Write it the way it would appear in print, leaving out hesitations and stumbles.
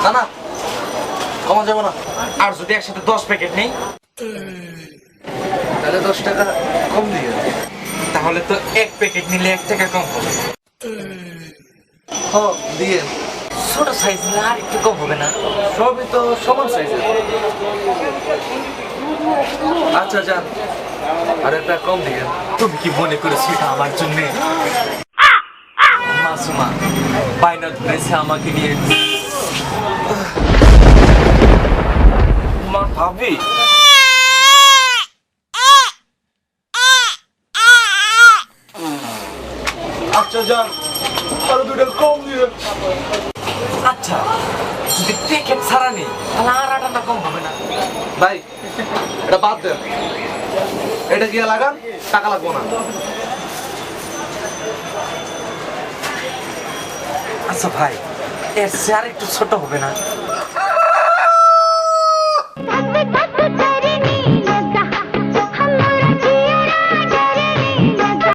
না না কমা যাবে না। আর যদি একসাথে 10 প্যাকেট নেই তাহলে 10 টাকা কম দিয়ে। তাহলে তো 1 প্যাকেট নিলে 1 টাকা কম হবে। হ দিয়ে। ছোট সাইজ নিলে আর একটু কম হবে না? সবই তো সমান সাইজের। আচ্ছা যান, আর একটা কম দিয়ে। তুমি কি মনে করেছো এটা আমার জন্য? মাসুমা বাইনা ধরেছে আমাকে নিয়ে। মা ভাবি আচ্ছা যান, আরো 2টা কম দিয়ে। আচ্ছা যদি প্যাকেট ছাড়া নেই তাহলে আর 8 আনা কম হবে না? ভাই এটা বাদ দেন, এটা গিয়ে লাগান, টাকা লাগবো না। আচ্ছা ভাই এর চেয়ে আর একটু ছোট হবে না?